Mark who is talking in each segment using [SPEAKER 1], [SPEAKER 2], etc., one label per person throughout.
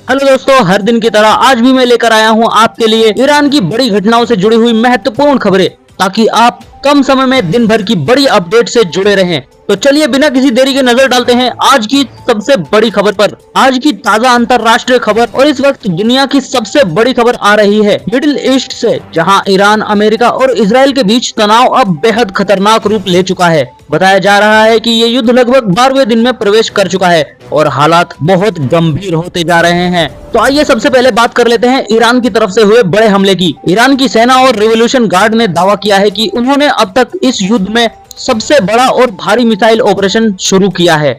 [SPEAKER 1] Hello दोस्तों, हर दिन की तरह आज भी मैं लेकर आया हूं आपके लिए ईरान की बड़ी घटनाओं से जुड़ी हुई महत्वपूर्ण खबरें, ताकि आप कम समय में दिन भर की बड़ी अपडेट से जुड़े रहें। तो चलिए बिना किसी देरी के नजर डालते हैं आज की सबसे बड़ी खबर पर। आज की ताजा अंतरराष्ट्रीय खबर और इस वक्त दुनिया की सबसे बड़ी खबर आ रही है मिडिल ईस्ट से, जहां ईरान, अमेरिका और इजराइल के बीच तनाव अब बेहद खतरनाक रूप ले चुका है। बताया जा रहा है कि ये युद्ध लगभग 12वें दिन में प्रवेश कर चुका है और हालात बहुत गंभीर होते जा रहे हैं। तो आइए सबसे पहले बात कर लेते हैं ईरान की तरफ से हुए बड़े हमले की। ईरान की सेना और रिवॉल्यूशन गार्ड ने दावा किया है कि उन्होंने अब तक इस युद्ध में सबसे बड़ा और भारी मिसाइल ऑपरेशन शुरू किया है।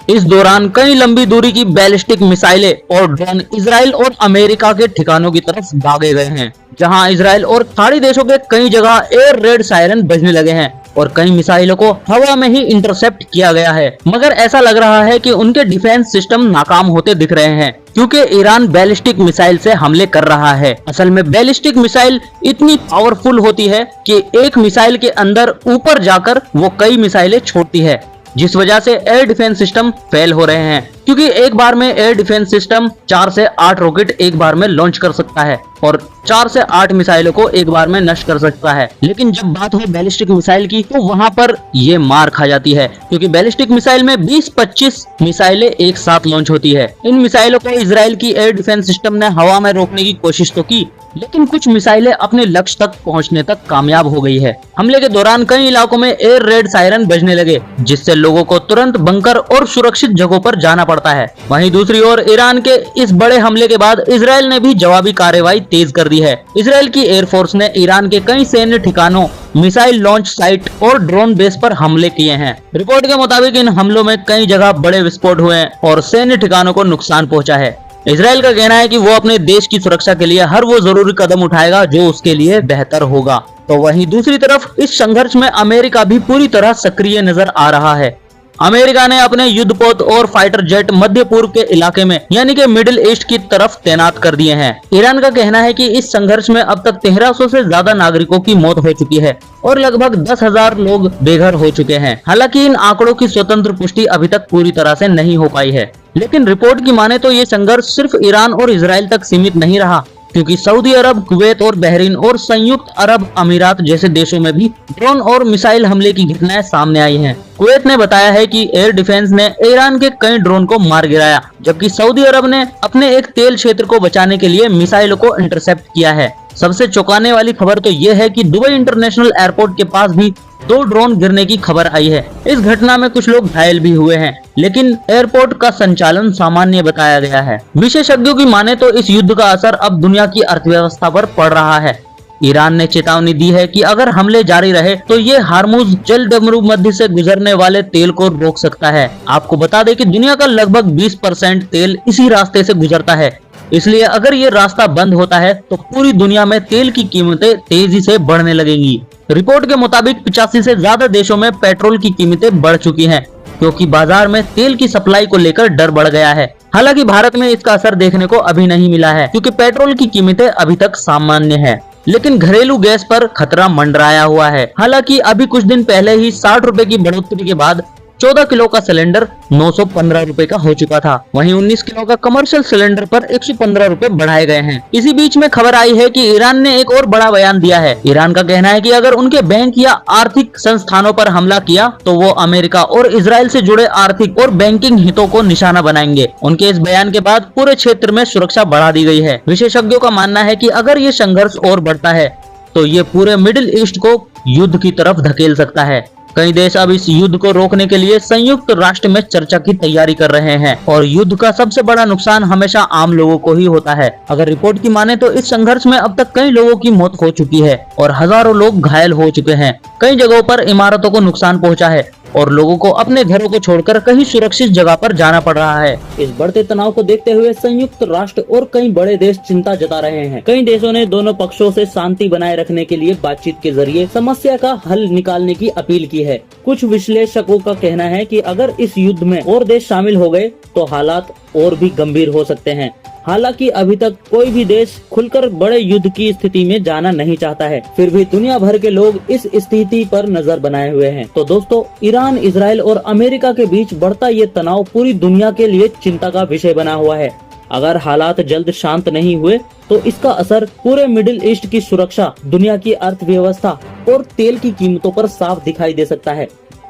[SPEAKER 1] इस दौरान कई लंबी दूरी की बैलिस्टिक मिसाइलें और ड्रोन इजराइल और अमेरिका के ठिकानों की तरफ दागे गए हैं, जहां इजराइल और खाड़ी देशों के कई जगह एयर रेड सायरन बजने लगे हैं और कई मिसाइलों को हवा में ही इंटरसेप्ट किया गया है। मगर ऐसा लग रहा है कि उनके डिफेंस सिस्टम नाकाम होते दिख रहे हैं, क्योंकि ईरान बैलिस्टिक मिसाइल से हमले कर रहा है। असल में बैलिस्टिक मिसाइल इतनी पावरफुल होती है कि एक मिसाइल के अंदर ऊपर जाकर वो कई मिसाइलें छोड़ती है, जिस वजह से एयर डिफेंस सिस्टम फेल हो रहे हैं। क्योंकि एक बार में एयर डिफेंस सिस्टम 4 से 8 रॉकेट एक बार में लॉन्च कर सकता है और 4 से 8 मिसाइलों को एक बार में नष्ट कर सकता है। लेकिन जब बात हो बैलिस्टिक मिसाइल की, तो वहां पर ये मार खा जाती है, क्योंकि बैलिस्टिक मिसाइल में 20-25 मिसाइलें एक साथ लॉन्च होती है। इन मिसाइलों को इजराइल की एयर डिफेंस सिस्टम ने हवा में रोकने की कोशिश तो की, लेकिन कुछ मिसाइलें अपने लक्ष्य तक पहुंचने तक कामयाब हो गई है। हमले के दौरान कई इलाकों में एयर रेड सायरन बजने लगे, जिससे लोगों को तुरंत बंकर और सुरक्षित जगहों पर जाना पड़ता है। वहीं दूसरी ओर ईरान के इस बड़े हमले के बाद इजराइल ने भी जवाबी कार्रवाई तेज कर दी है। इजराइल की एयरफोर्स ने ईरान के कई सैन्य ठिकानों, मिसाइल लॉन्च साइट और ड्रोन बेस पर हमले किए हैं। रिपोर्ट के मुताबिक इन हमलों में कई जगह बड़े विस्फोट हुए और सैन्य ठिकानों को नुकसान पहुंचा है। इजराइल का कहना है कि वो अपने देश की सुरक्षा के लिए हर वो जरूरी कदम उठाएगा जो उसके लिए बेहतर होगा। तो वहीं दूसरी तरफ इस संघर्ष में अमेरिका भी पूरी तरह सक्रिय नजर आ रहा है। अमेरिका ने अपने युद्धपोत और फाइटर जेट मध्य पूर्व के इलाके में यानी कि मिडिल ईस्ट की तरफ तैनात कर दिए हैं। ईरान का कहना है कि इस संघर्ष में अब तक 1300 से ज्यादा नागरिकों की मौत हो चुकी है और लगभग 10,000 लोग बेघर हो चुके हैं। हालांकि इन आंकड़ों की स्वतंत्र पुष्टि अभी तक पूरी तरह से नहीं हो पाई है, लेकिन रिपोर्ट की माने तो ये संघर्ष सिर्फ ईरान और इजराइल तक सीमित नहीं रहा, क्योंकि सऊदी अरब, कुवैत और बहरीन और संयुक्त अरब अमीरात जैसे देशों में भी ड्रोन और मिसाइल हमले की घटनाएं सामने आई हैं। कुवैत ने बताया है कि एयर डिफेंस ने ईरान के कई ड्रोन को मार गिराया, जबकि सऊदी अरब ने अपने एक तेल क्षेत्र को बचाने के लिए मिसाइलों को इंटरसेप्ट किया है। सबसे चौंकाने वाली खबर तो ये है कि दुबई इंटरनेशनल एयरपोर्ट के पास भी 2 ड्रोन गिरने की खबर आई है। इस घटना में कुछ लोग घायल भी हुए हैं, लेकिन एयरपोर्ट का संचालन सामान्य बताया गया है। विशेषज्ञों की माने तो इस युद्ध का असर अब दुनिया की अर्थव्यवस्था पर पड़ रहा है। ईरान ने चेतावनी दी है कि अगर हमले जारी रहे तो ये हार्मुज जलडमरू मध्य से गुजरने वाले तेल को रोक सकता है। आपको बता दें कि दुनिया का लगभग 20% तेल इसी रास्ते से गुजरता है, इसलिए अगर ये रास्ता बंद होता है तो पूरी दुनिया में तेल की कीमतें तेजी से बढ़ने लगेंगी। रिपोर्ट के मुताबिक 85 से ज्यादा देशों में पेट्रोल की कीमतें बढ़ चुकी हैं, क्योंकि बाजार में तेल की सप्लाई को लेकर डर बढ़ गया है। हालांकि भारत में इसका असर देखने को अभी नहीं मिला है, क्योंकि पेट्रोल की कीमतें अभी तक सामान्य है, लेकिन घरेलू गैस पर खतरा मंडराया हुआ है। हालांकि अभी कुछ दिन पहले ही 60 रुपए की बढ़ोतरी के बाद 14 किलो का सिलेंडर 915 रुपए का हो चुका था। वहीं 19 किलो का कमर्शियल सिलेंडर पर 115 रुपए बढ़ाए गए हैं। इसी बीच में खबर आई है कि ईरान ने एक और बड़ा बयान दिया है। ईरान का कहना है कि अगर उनके बैंक या आर्थिक संस्थानों पर हमला किया तो वो अमेरिका और इजराइल से जुड़े आर्थिक और बैंकिंग हितों को निशाना बनाएंगे। उनके इस बयान के बाद पूरे क्षेत्र में सुरक्षा बढ़ा दी गई है। विशेषज्ञों का मानना है कि अगर ये संघर्ष और बढ़ता है तो ये पूरे मिडिल ईस्ट को युद्ध की तरफ धकेल सकता है। कई देश अब इस युद्ध को रोकने के लिए संयुक्त राष्ट्र में चर्चा की तैयारी कर रहे हैं और युद्ध का सबसे बड़ा नुकसान हमेशा आम लोगों को ही होता है। अगर रिपोर्ट की माने तो इस संघर्ष में अब तक कई लोगों की मौत हो चुकी है और हजारों लोग घायल हो चुके हैं। कई जगहों पर इमारतों को नुकसान पहुंचा है और लोगों को अपने घरों को छोड़कर कहीं सुरक्षित जगह पर जाना पड़ रहा है। इस बढ़ते तनाव को देखते हुए संयुक्त राष्ट्र और कई बड़े देश चिंता जता रहे हैं। कई देशों ने दोनों पक्षों से शांति बनाए रखने के लिए बातचीत के जरिए समस्या का हल निकालने की अपील की है। कुछ विश्लेषकों का कहना है कि अगर इस युद्ध में और देश शामिल हो गए तो हालात और भी गंभीर हो सकते हैं। हालांकि अभी तक कोई भी देश खुलकर बड़े युद्ध की स्थिति में जाना नहीं चाहता है, फिर भी दुनिया भर के लोग इस स्थिति पर नजर बनाए हुए हैं। तो दोस्तों, ईरान, इजराइल और अमेरिका के बीच बढ़ता ये तनाव पूरी दुनिया के लिए चिंता का विषय बना हुआ है। अगर हालात जल्द शांत नहीं हुए तो इसका असर पूरे मिडिल ईस्ट की सुरक्षा, दुनिया की अर्थव्यवस्था और तेल की कीमतों पर साफ दिखाई दे सकता है।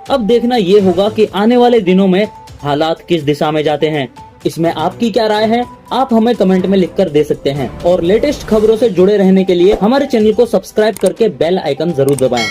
[SPEAKER 1] अब देखना ये होगा कि आने वाले दिनों में हालात किस दिशा में जाते हैं। इसमें आपकी क्या राय है, आप हमें कमेंट में लिखकर दे सकते हैं। और लेटेस्ट खबरों से जुड़े रहने के लिए हमारे चैनल को सब्सक्राइब करके बेल आइकन जरूर दबाएं।